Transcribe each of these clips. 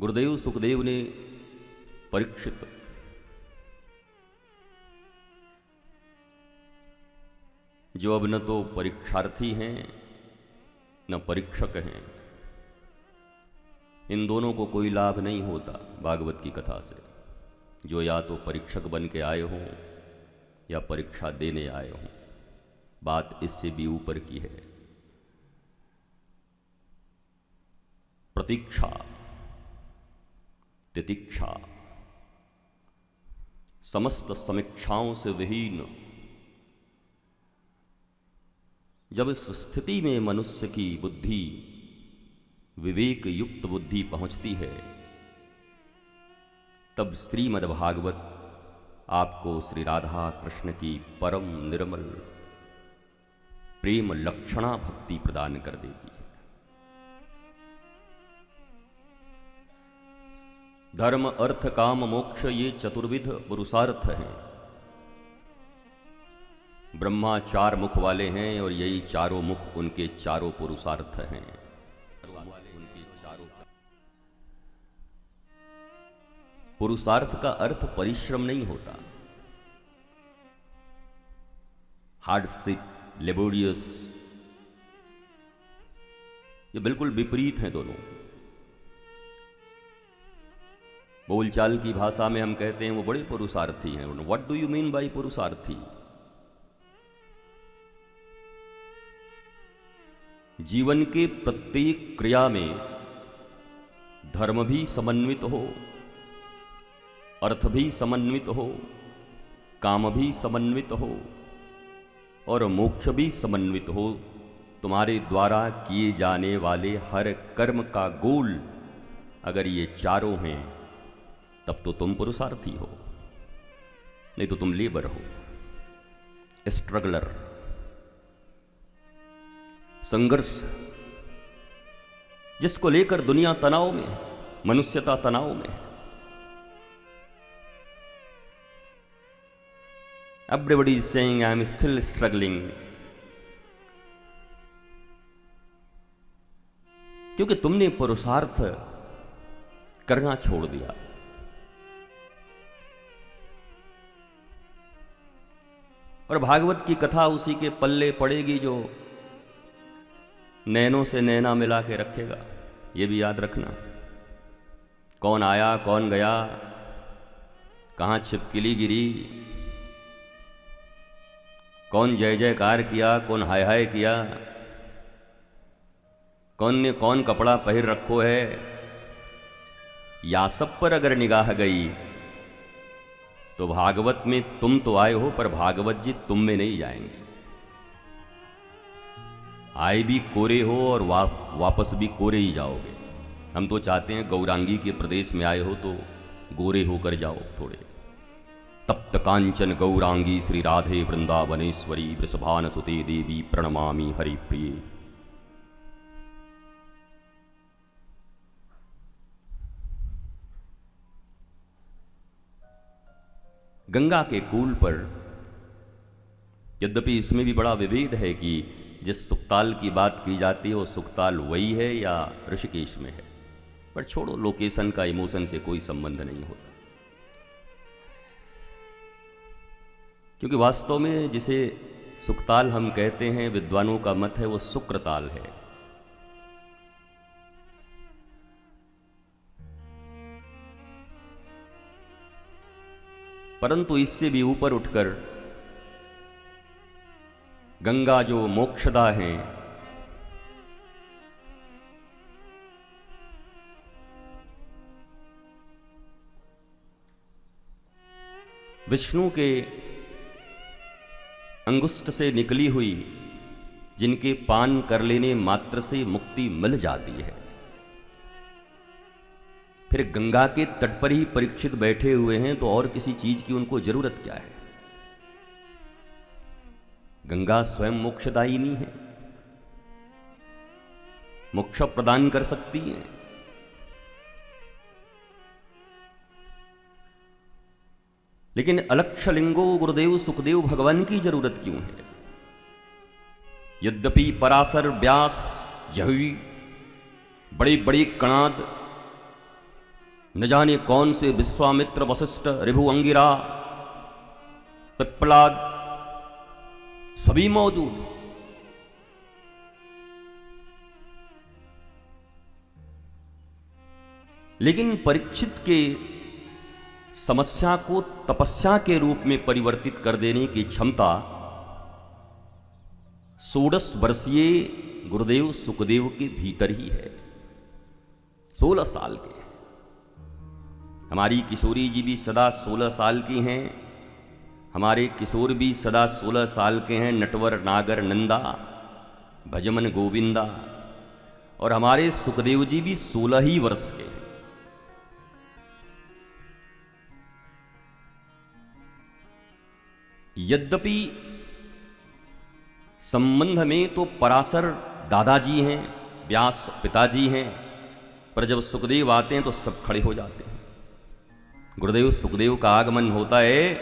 गुरुदेव सुखदेव ने परीक्षित जो अब न तो परीक्षार्थी हैं न परीक्षक हैं, इन दोनों को कोई लाभ नहीं होता भागवत की कथा से। जो या तो परीक्षक बन के आए हों या परीक्षा देने आए हों, बात इससे भी ऊपर की है। प्रतीक्षा, तितिक्षा, समस्त समीक्षाओं से विहीन जब इस स्थिति में मनुष्य की बुद्धि, विवेक युक्त बुद्धि पहुंचती है, तब श्रीमद्भागवत आपको श्री राधा कृष्ण की परम निर्मल प्रेम लक्षणा भक्ति प्रदान कर देती है। धर्म अर्थ काम मोक्ष ये चतुर्विध पुरुषार्थ हैं। ब्रह्मा 4 मुख वाले हैं और यही चारों मुख उनके चारों पुरुषार्थ हैं। पुरुषार्थ का अर्थ परिश्रम नहीं होता, हार्डशिप, लेबोरियस, ये बिल्कुल विपरीत हैं दोनों। बोलचाल की भाषा में हम कहते हैं वो बड़े पुरुषार्थी हैं। What do you mean by पुरुषार्थी? जीवन के प्रत्येक क्रिया में धर्म भी समन्वित हो, अर्थ भी समन्वित हो, काम भी समन्वित हो और मोक्ष भी समन्वित हो। तुम्हारे द्वारा किए जाने वाले हर कर्म का गोल अगर ये चारों हैं, तब तो तुम पुरुषार्थी हो, नहीं तो तुम लेबर हो, स्ट्रगलर, संघर्ष, जिसको लेकर दुनिया तनाव में है, मनुष्यता तनाव में है। Everybody is saying I am still struggling, क्योंकि तुमने पुरुषार्थ करना छोड़ दिया। और भागवत की कथा उसी के पल्ले पड़ेगी जो नैनों से नैना मिला के रखेगा। ये भी याद रखना, कौन आया कौन गया, कहाँ छिपकली गिरी, कौन जय जयकार किया, कौन हाय हाय किया, कौन ने कौन कपड़ा पहन रखो है, या सब पर अगर निगाह गई तो भागवत में तुम तो आए हो पर भागवत जी तुम में नहीं जाएंगे। आए भी कोरे हो और वापस भी कोरे ही जाओगे। हम तो चाहते हैं गौरांगी के प्रदेश में आए हो तो गोरे होकर जाओ थोड़े। तप्त कांचन गौरांगी श्री राधे वृंदावनेश्वरी वृषभान सुते देवी प्रणमामि हरिप्रिये। गंगा के कूल पर, यद्यपि इसमें भी बड़ा विभेद है कि जिस सुक्ताल की बात की जाती है वो सुक्ताल वही है या ऋषिकेश में है, पर छोड़ो, लोकेशन का इमोशन से कोई संबंध नहीं होता। क्योंकि वास्तव में जिसे सुक्ताल हम कहते हैं, विद्वानों का मत है वो शुक्रताल है। परंतु इससे भी ऊपर उठकर गंगा जो मोक्षदा हैं, विष्णु के अंगुष्ठ से निकली हुई, जिनके पान कर लेने मात्र से मुक्ति मिल जाती है, फिर गंगा के तट पर ही परीक्षित बैठे हुए हैं तो और किसी चीज की उनको जरूरत क्या है? गंगा स्वयं मोक्षदायिनी है, मोक्ष प्रदान कर सकती है। लेकिन अलक्षलिंगो गुरुदेव सुखदेव भगवान की जरूरत क्यों है? यद्यपि पराशर, व्यास, जहवी, बड़े बड़े कणाद न जाने कौन से विश्वामित्र, वशिष्ठ, ऋभु, अंगिरा, पिप्पलाद सभी मौजूद हैं। लेकिन परीक्षित के समस्या को तपस्या के रूप में परिवर्तित कर देने की क्षमता 16 वर्षीय गुरुदेव सुखदेव के भीतर ही है। 16 साल के। हमारी किशोरी जी भी सदा 16 साल की हैं, हमारे किशोर भी सदा 16 साल के हैं। नटवर नागर नंदा भजमन गोविंदा। और हमारे सुखदेव जी भी 16 ही वर्ष के हैं। यद्यपि संबंध में तो पराशर दादाजी हैं, व्यास पिताजी हैं, पर जब सुखदेव आते हैं तो सब खड़े हो जाते हैं। गुरुदेव सुखदेव का आगमन होता है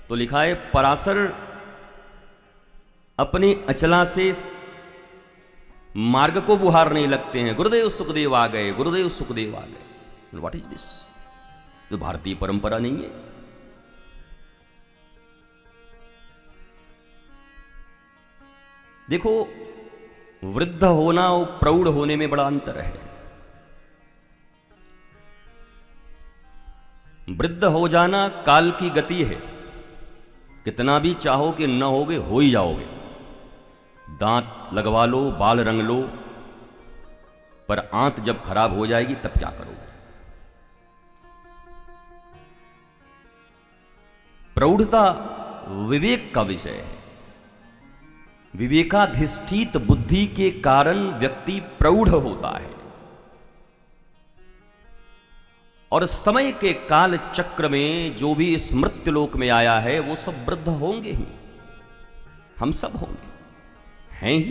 तो लिखा है पराशर अपनी अचला से मार्ग को बुहारने लगते हैं। गुरुदेव सुखदेव आ गए, गुरुदेव सुखदेव आ गए। What is this? तो भारतीय परंपरा नहीं है। देखो, वृद्ध होना और प्रौढ़ होने में बड़ा अंतर है। वृद्ध हो जाना काल की गति है। कितना भी चाहो कि न होगे, हो ही जाओगे। दांत लगवा लो, बाल रंग लो, पर आंत जब खराब हो जाएगी तब क्या करोगे? प्रौढ़ता विवेक का विषय है। विवेकाधिष्ठित बुद्धि के कारण व्यक्ति प्रौढ़ होता है। और समय के काल चक्र में जो भी इस मृत्युलोक में आया है वो सब वृद्ध होंगे ही। हम सब होंगे, हैं ही।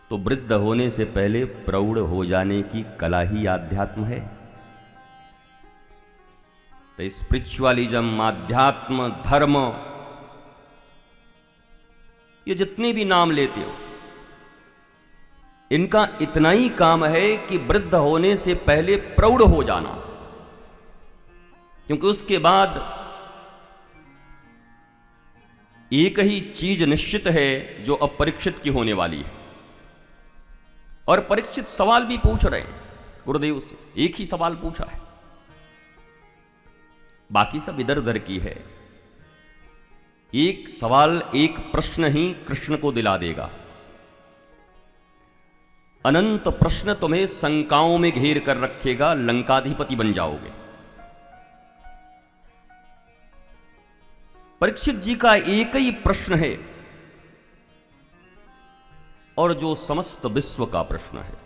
तो वृद्ध होने से पहले प्रौढ़ हो जाने की कला ही आध्यात्म है। तो स्पिरिचुअलिज्म, आध्यात्म, धर्म, ये जितने भी नाम लेते हो, इनका इतना ही काम है कि वृद्ध होने से पहले प्रौढ़ हो जाना। क्योंकि उसके बाद एक ही चीज निश्चित है जो अब परीक्षित की होने वाली है। और परीक्षित सवाल भी पूछ रहे हैं गुरुदेव से। एक ही सवाल पूछा है, बाकी सब इधर उधर की है। एक सवाल, एक प्रश्न ही कृष्ण को दिला देगा। अनंत प्रश्न तुम्हें शंकाओं में घेर कर रखेगा, लंकाधिपति बन जाओगे। परीक्षित जी का एक ही प्रश्न है, और जो समस्त विश्व का प्रश्न है,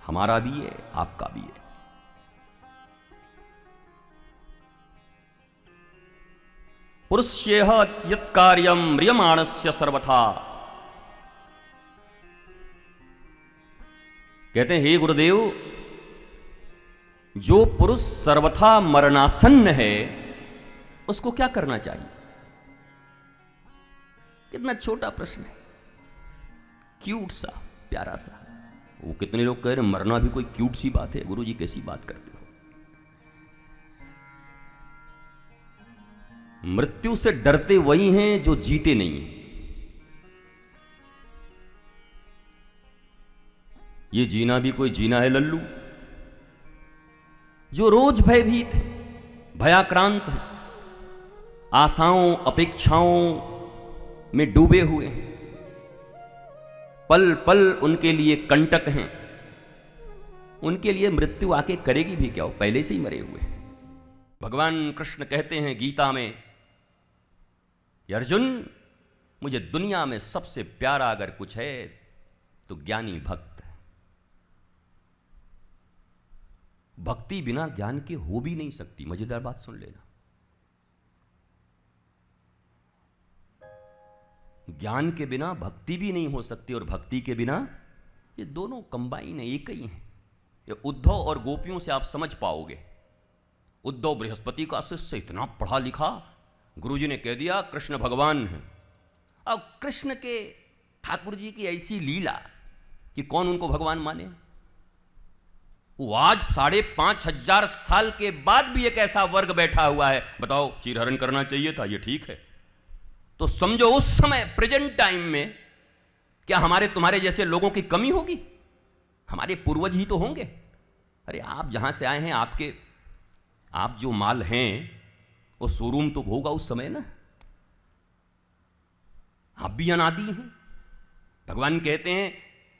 हमारा भी है, आपका भी है। पुरुषेह यत्कार्यं म्रियमाणस्य सर्वथा। कहते हैं, हे गुरुदेव, जो पुरुष सर्वथा मरणासन्न है उसको क्या करना चाहिए? कितना छोटा प्रश्न है, क्यूट सा, प्यारा सा। वो कितने लोग कह रहे हैं मरना भी कोई क्यूट सी बात है। गुरुजी कैसी बात करते हो? मृत्यु से डरते वही हैं जो जीते नहीं हैं। ये जीना भी कोई जीना है लल्लू? जो रोज भयभीत है, भयाक्रांत है, आशाओं अपेक्षाओं में डूबे हुए हैं, पल पल उनके लिए कंटक हैं, उनके लिए मृत्यु आके करेगी भी क्या? वो पहले से ही मरे हुए हैं। भगवान कृष्ण कहते हैं गीता में, अर्जुन, मुझे दुनिया में सबसे प्यारा अगर कुछ है तो ज्ञानी भक्त है। भक्ति बिना ज्ञान के हो भी नहीं सकती। मजेदार बात सुन लेना, ज्ञान के बिना भक्ति भी नहीं हो सकती, और भक्ति के बिना, ये दोनों कंबाइन है, एक ही है। ये उद्धव और गोपियों से आप समझ पाओगे। उद्धव बृहस्पति का शिष्य, इतना पढ़ा लिखा, गुरुजी ने कह दिया कृष्ण भगवान है। अब कृष्ण के, ठाकुर जी की ऐसी लीला कि कौन उनको भगवान माने? वो आज 5,500 साल के बाद भी एक ऐसा वर्ग बैठा हुआ है, बताओ चीरहरण करना चाहिए था, ये ठीक है। तो समझो उस समय प्रेजेंट टाइम में क्या हमारे तुम्हारे जैसे लोगों की कमी होगी? हमारे पूर्वज ही तो होंगे। अरे आप जहां से आए हैं, आप जो माल हैं वो शोरूम तो होगा उस समय ना। आप भी अनादि हैं। भगवान कहते हैं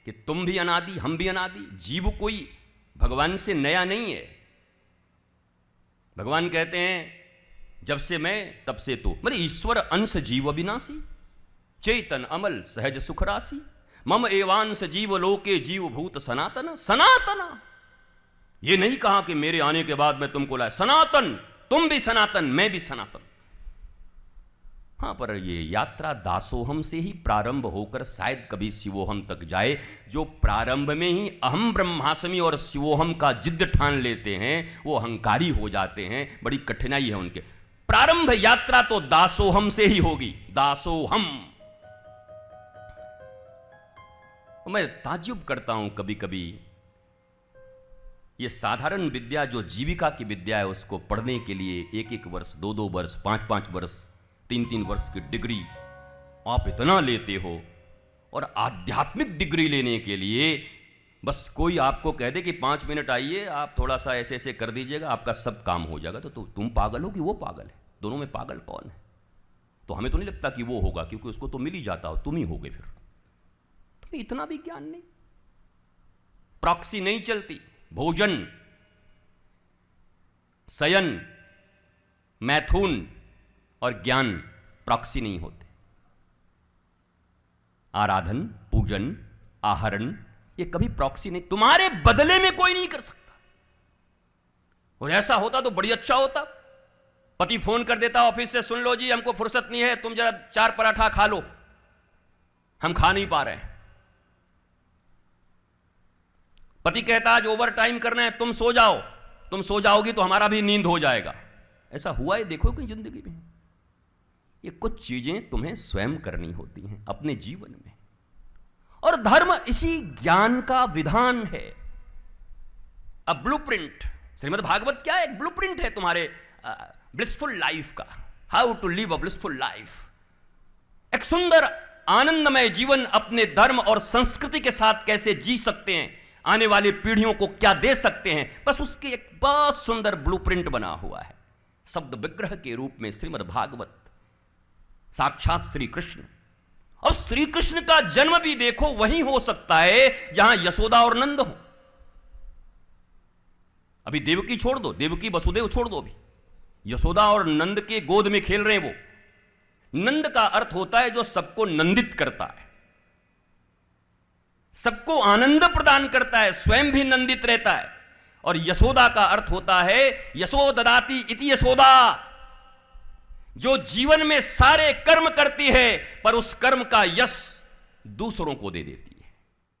कि तुम भी अनादि, हम भी अनादि। जीव कोई भगवान से नया नहीं है। भगवान कहते हैं जब से मैं तब से तो, मतलब ईश्वर अंश जीव अविनाशी, चेतन अमल सहज सुख राशि, मम एवांश जीव लोके जीव भूत सनातन। सनातना, ये नहीं कहा कि मेरे आने के बाद मैं तुमको लाया। सनातन, तुम भी सनातन, मैं भी सनातन। हाँ, पर ये यात्रा दासोहम से ही प्रारंभ होकर शायद कभी शिवोहम तक जाए। जो प्रारंभ में ही अहम ब्रह्मास्मि और शिवोहम का जिद्द ठान लेते हैं वो अहंकारी हो जाते हैं, बड़ी कठिनाई है उनके। प्रारंभ यात्रा तो दासोहम से ही होगी, दासोहम। मैं ताज्जुब करता हूं कभी कभी, ये साधारण विद्या जो जीविका की विद्या है उसको पढ़ने के लिए 1-1 वर्ष, 2-2 वर्ष, 5-5 वर्ष, 3-3 वर्ष की डिग्री आप इतना लेते हो, और आध्यात्मिक डिग्री लेने के लिए बस कोई आपको कह दे कि 5 मिनट आइए, आप थोड़ा सा ऐसे ऐसे कर दीजिएगा, आपका सब काम हो जाएगा। तो तुम पागल हो कि वो पागल है? दोनों में पागल कौन है? तो हमें तो नहीं लगता कि वो होगा, क्योंकि उसको तो मिल ही जाता हो, तुम ही होगे। फिर तुम्हें इतना भी ज्ञान नहीं, प्रॉक्सी नहीं चलती। भोजन, शयन, मैथुन और ज्ञान प्रॉक्सी नहीं होते। आराधन, पूजन, आहरण, ये कभी प्रॉक्सी नहीं, तुम्हारे बदले में कोई नहीं कर सकता। और ऐसा होता तो बड़ी अच्छा होता। पति फोन कर देता ऑफिस से, सुन लो जी हमको फुर्सत नहीं है, तुम जरा 4 पराठा खा लो, हम खा नहीं पा रहे हैं। पति कहता आज ओवर टाइम करना है, तुम सो जाओ, तुम सो जाओगी तो हमारा भी नींद हो जाएगा। ऐसा हुआ है देखो कि जिंदगी में ये कुछ चीजें तुम्हें स्वयं करनी होती हैं अपने जीवन में। और धर्म इसी ज्ञान का विधान है, अ ब्लूप्रिंट। श्रीमद् भागवत क्या है? एक ब्लूप्रिंट है तुम्हारे ब्लिसफुल लाइफ का, how to live a blissful life. एक सुंदर आनंदमय जीवन अपने धर्म और संस्कृति के साथ कैसे जी सकते हैं, आने वाली पीढ़ियों को क्या दे सकते हैं, बस उसकी एक बहुत सुंदर ब्लूप्रिंट बना हुआ है शब्द विग्रह के रूप में श्रीमद् भागवत, साक्षात श्री कृष्ण। और श्री कृष्ण का जन्म भी देखो वहीं हो सकता है जहां यशोदा और नंद हो। अभी देवकी छोड़ दो, देवकी वसुदेव छोड़ दो, अभी यशोदा और नंद के गोद में खेल रहे हैं वो। नंद का अर्थ होता है जो सबको नंदित करता है, सबको आनंद प्रदान करता है, स्वयं भी नंदित रहता है। और यशोदा का अर्थ होता है यशो ददाति इति यशोदा, जो जीवन में सारे कर्म करती है पर उस कर्म का यश दूसरों को दे देती है।